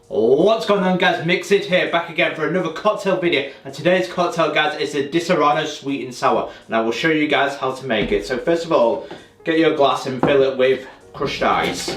What's going on, guys? MixedSid here, back again for another cocktail video, and today's cocktail, guys, is a Disaronno sweet and sour, and I will show you guys how to make it. So first of all, get your glass and fill it with crushed ice.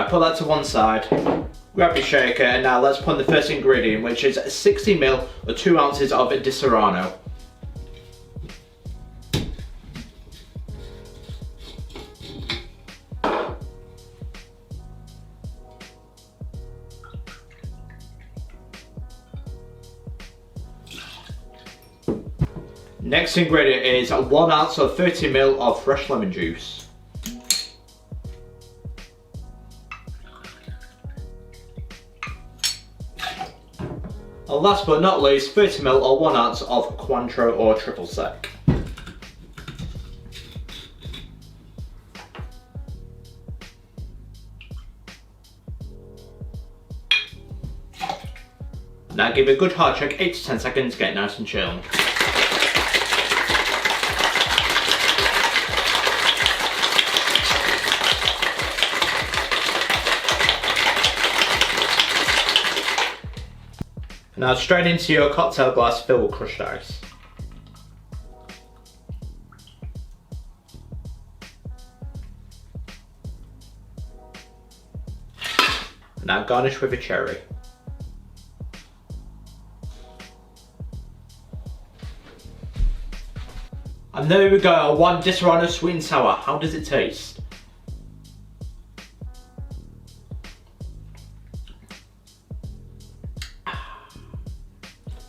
Put that to one side, grab your shaker, and now let's put in the first ingredient, which is 60 ml or 2 ounces of Disaronno. Next ingredient is 1 ounce or 30 ml of fresh lemon juice. And last but not least, 30 ml or 1 ounce of Cointreau or triple sec. Now give it a good hard shake, 8 to 10 seconds, get nice and chilled. Now straight into your cocktail glass filled with crushed ice. Now garnish with a cherry. And there we go, one Disaronno sweet and sour. How does it taste?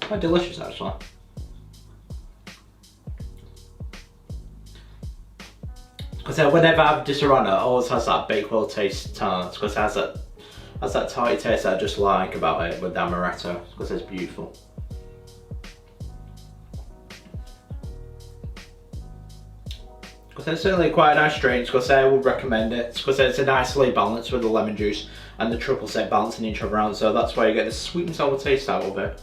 Quite delicious, actually. Because whenever I have Disaronno, it always has that bakewell taste tart, because it has that tarty taste that I just like about it with the Amaretto, because it's beautiful. Because it's certainly quite a nice drink, because I would recommend it, because it's a nicely balanced with the lemon juice and the triple sec balancing each other out, so that's why you get the sweet and sour taste out of it.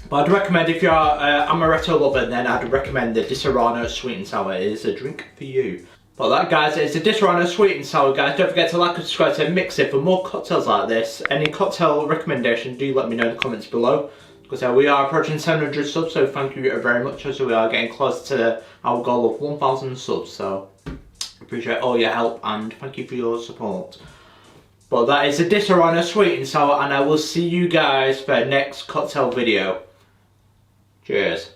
But I'd recommend, if you're an Amaretto lover, then I'd recommend the Disaronno sweet and sour. It is a drink for you. But that, guys, is the Disaronno sweet and sour, guys. Don't forget to like and subscribe to MixedSid for more cocktails like this. Any cocktail recommendation, do let me know in the comments below. Because we are approaching 700 subs, so thank you very much, as we are getting close to our goal of 1,000 subs. So appreciate all your help and thank you for your support. But that is the Disaronno sweet and sour, and I will see you guys for the next cocktail video. Cheers.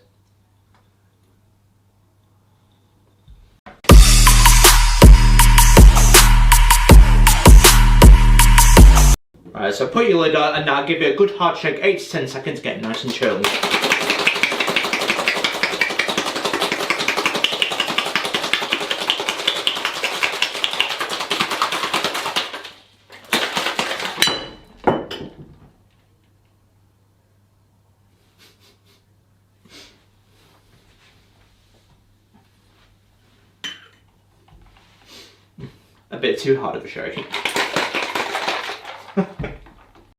Alright, so put your lid on and now give it a good hard shake, 8 to 10 seconds, get nice and chilled. A bit too hard of a shake.